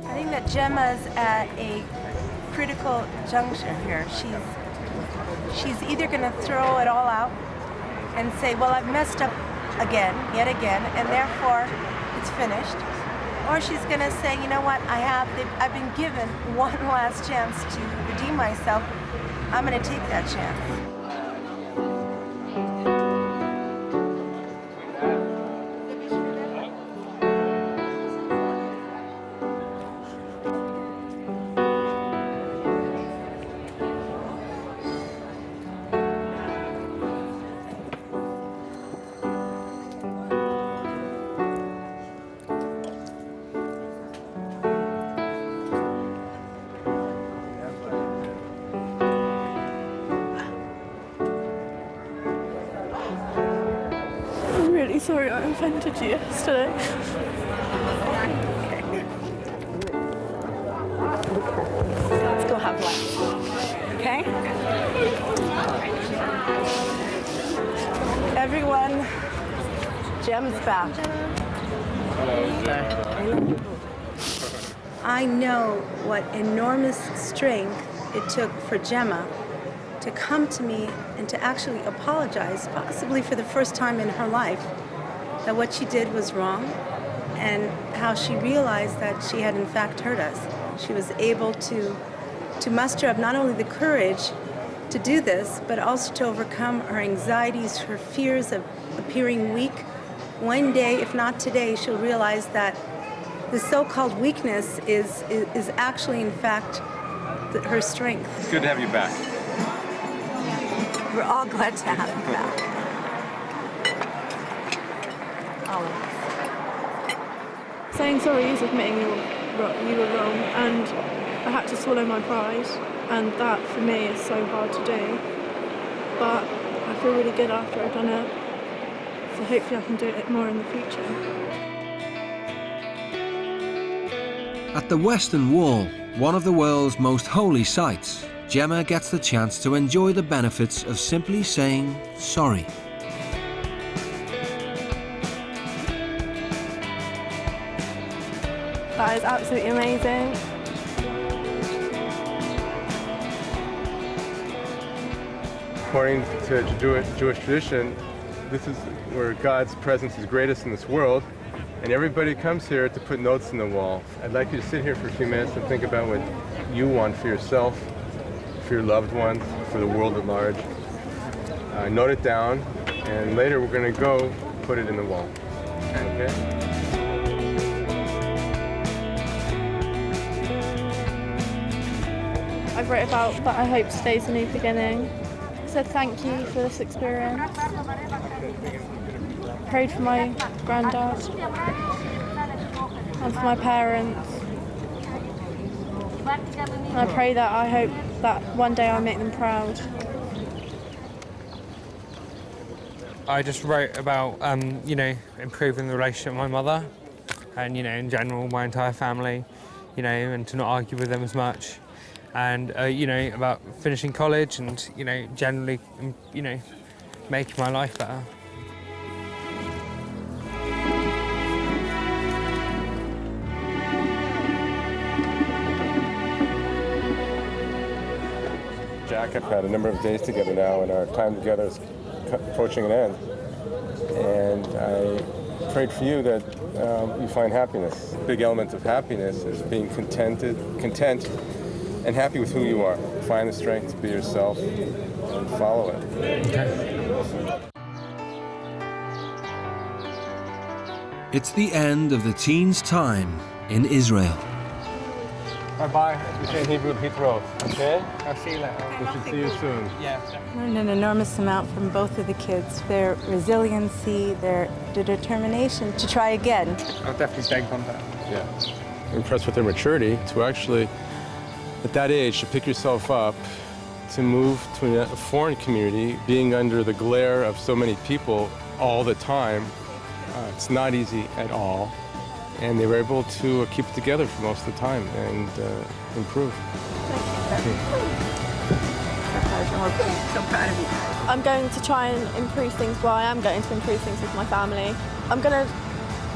S21: I think that Gemma's at a critical juncture here. She's either going to throw it all out and say, well, I've messed up again, yet again, and therefore it's finished. Or she's going to say, you know what, I've been given one last chance to redeem myself. I'm going to take that chance.
S1: Sorry I offended you yesterday.
S21: Let's go have lunch, okay? Everyone, Gem's back. I know what enormous strength it took for Gemma to come to me and to actually apologize, possibly for the first time in her life, that what she did was wrong, and how she realized that she had in fact hurt us. She was able to muster up not only the courage to do this, but also to overcome her anxieties, her fears of appearing weak. One day, if not today, she'll realize that the so-called weakness is actually, in fact, her strength.
S20: It's good to have you back.
S21: We're all glad to have you back. All of us.
S1: Saying sorry is admitting you were wrong, and I had to swallow my pride, and that for me is so hard to do. But I feel really good after I've done it, so hopefully I can do it more in the future.
S4: At the Western Wall, one of the world's most holy sites, Gemma gets the chance to enjoy the benefits of simply saying sorry.
S1: That is absolutely amazing.
S20: According to Jewish tradition, this is where God's presence is greatest in this world, and everybody comes here to put notes in the wall. I'd like you to sit here for a few minutes and think about what you want for yourself, for your loved ones, for the world at large. Note it down, and later we're going to go put it in the wall. Okay?
S1: I've wrote about that I hope today's a new beginning. I said thank you for this experience. Prayed for my granddad and for my parents. And I pray that I hope that one day I make them proud.
S5: I just wrote about, improving the relationship with my mother and, in general, my entire family, and to not argue with them as much. And, about finishing college and, generally, making my life better.
S20: Jack have had a number of days together now, and our time together is approaching an end. And I prayed for you that you find happiness. A big element of happiness is being content and happy with who you are. Find the strength to be yourself and follow it.
S5: Okay.
S4: It's the end of the teen's time in Israel.
S20: Bye-bye. We say in Hebrew, Hitro. Okay?
S5: I'll see you later.
S20: We should see you soon.
S5: Yeah.
S21: I learned an enormous amount from both of the kids. Their resiliency, their determination to try again.
S5: I'll definitely stay in contact.
S20: Yeah. I'm impressed with their maturity to actually, at that age, to pick yourself up, to move to a foreign community, being under the glare of so many people all the time. It's not easy at all. And they were able to keep it together for most of the time and improve.
S21: Thank you. We're so proud of you.
S1: I'm going to try and improve things. Well, I am going to improve things with my family. I'm going to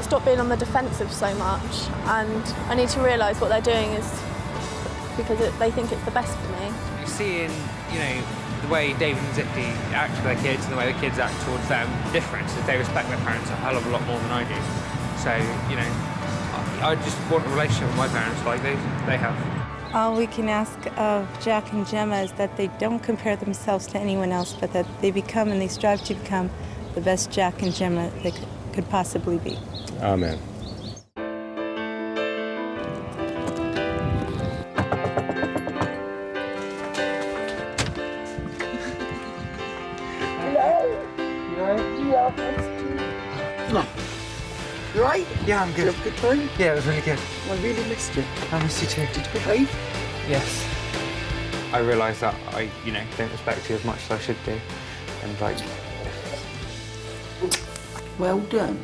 S8: stop being on the defensive so much, and I need to realise what they're doing is because they think it's the best for me.
S5: You see in, you know, the way David and Zippy act to their kids and the way the kids act towards them, the difference is they respect their parents a hell of a lot more than I do. So, you know, I just want a relationship with my parents like they have.
S21: All we can ask of Jack and Gemma is that they don't compare themselves to anyone else, but that they become and they strive to become the best Jack and Gemma they could possibly be.
S20: Amen.
S2: You right?
S5: Yeah, I'm good.
S2: Did you have a good time?
S5: Yeah, it was really good.
S2: I really missed you.
S5: I missed you too.
S2: Did you behave?
S5: Yes. I realised that I, you know, don't respect you as much as I should do. And like...
S2: Well done.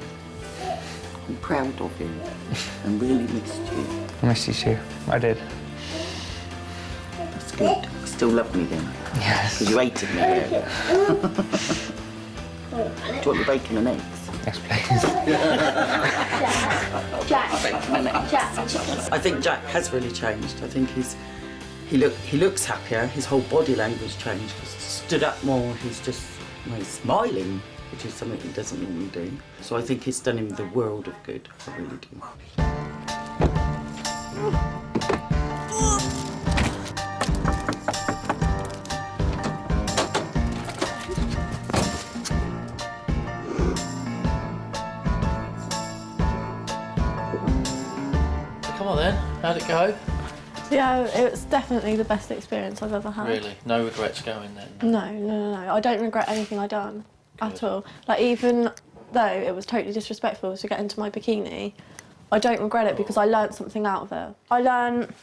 S2: I'm proud of you. And really missed you.
S5: I missed you too. I did.
S2: That's good. Still love me then?
S5: Yes.
S2: Because you hated me earlier. Do you want the bacon and eggs?
S5: Yes, please.
S2: I think Jack has really changed. I think he looks happier. His whole body language changed. He's stood up more. He's just he's smiling, which is something he doesn't normally do. So I think it's done him the world of good. I really do.
S7: Come on then, how'd it go?
S8: Yeah, it was definitely the best experience I've ever had.
S7: Really? No regrets going then?
S8: No. I don't regret anything I've done at all. Like, even though it was totally disrespectful to get into my bikini, I don't regret it because I learnt something out of it. I learnt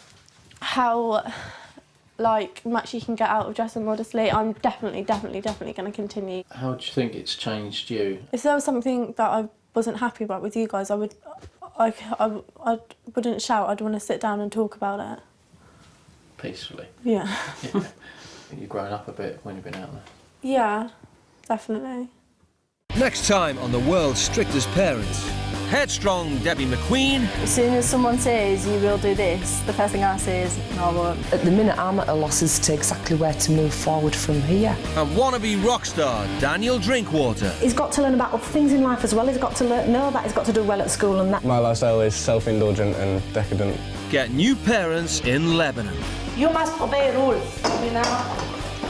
S8: how much you can get out of dressing modestly. I'm definitely going to continue.
S7: How do you think it's changed you?
S8: If there was something that I wasn't happy about with you guys, I wouldn't shout. I'd want to sit down and talk about it.
S7: Peacefully?
S8: Yeah.
S7: You've grown up a bit when you've been out there?
S8: Yeah, definitely.
S4: Next time on the world's strictest parents, headstrong Debbie McQueen.
S9: As soon as someone says you will do this, the first thing I say is no, I won't.
S14: At the minute, I'm at a loss as to exactly where to move forward from here.
S4: And wannabe rock star Daniel Drinkwater.
S9: He's got to learn about other things in life as well. He's got to know that he's got to do well at school and that.
S15: My lifestyle is self-indulgent and decadent.
S4: Get new parents in Lebanon.
S9: You must obey rules. You know?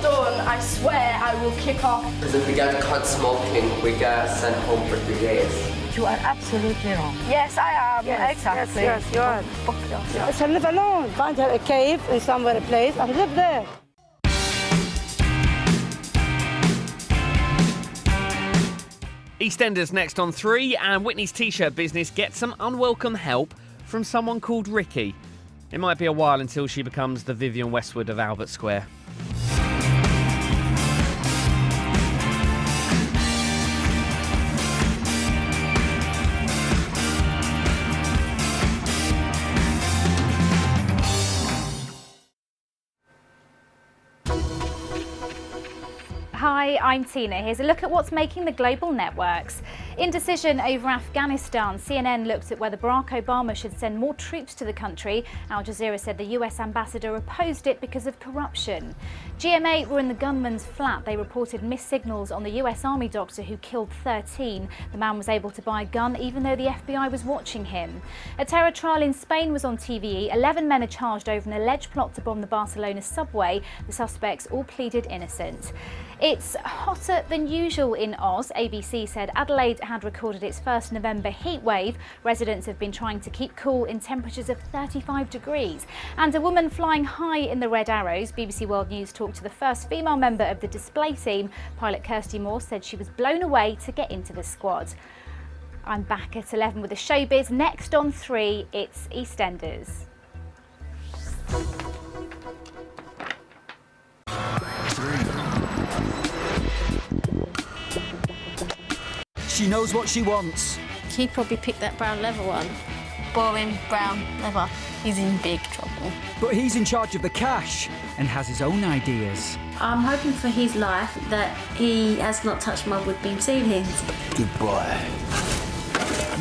S9: Don't, I swear I will kick off.
S16: Because if we get caught smoking, we get sent home for 3 days.
S9: You are absolutely wrong. Yes, I am. Yes, exactly. Yes, you are. I shall live alone. Find her a cave in somewhere, a place, and live there.
S19: EastEnders next on 3, and Whitney's t-shirt business gets some unwelcome help from someone called Ricky. It might be a while until she becomes the Vivienne Westwood of Albert Square.
S27: Hi, I'm Tina. Here's a look at what's making the global networks. Indecision over Afghanistan. CNN looked at whether Barack Obama should send more troops to the country. Al Jazeera said the US ambassador opposed it because of corruption. GMA were in the gunman's flat. They reported missed signals on the US Army doctor who killed 13. The man was able to buy a gun even though the FBI was watching him. A terror trial in Spain was on TVE. 11 men are charged over an alleged plot to bomb the Barcelona subway. The suspects all pleaded innocent. It's hotter than usual in Oz. ABC said Adelaide had recorded its first November heat wave. Residents have been trying to keep cool in temperatures of 35 degrees. And a woman flying high in the Red Arrows. BBC World News talked to the first female member of the display team. Pilot Kirsty Moore said she was blown away to get into the squad. I'm back at 11 with the showbiz. Next on 3, it's EastEnders.
S28: She knows what she wants.
S29: He probably picked that brown leather one. Boring brown leather. He's in big trouble.
S28: But he's in charge of the cash and has his own ideas.
S29: I'm hoping for his life that he has not touched my wood beam ceilings.
S28: Good boy.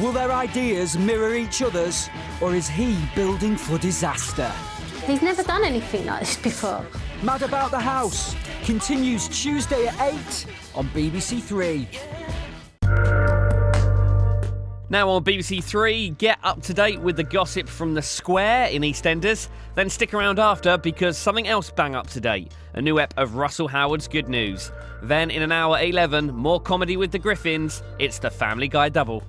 S28: Will their ideas mirror each other's, or is he building for disaster?
S29: He's never done anything like this before.
S28: Mad About the House continues Tuesday at 8 on BBC Three.
S19: Now on BBC Three, get up to date with the gossip from the Square in EastEnders. Then stick around after, because something else bang up to date. A new ep of Russell Howard's Good News. Then in an hour at 11, more comedy with the Griffins. It's the Family Guy Double.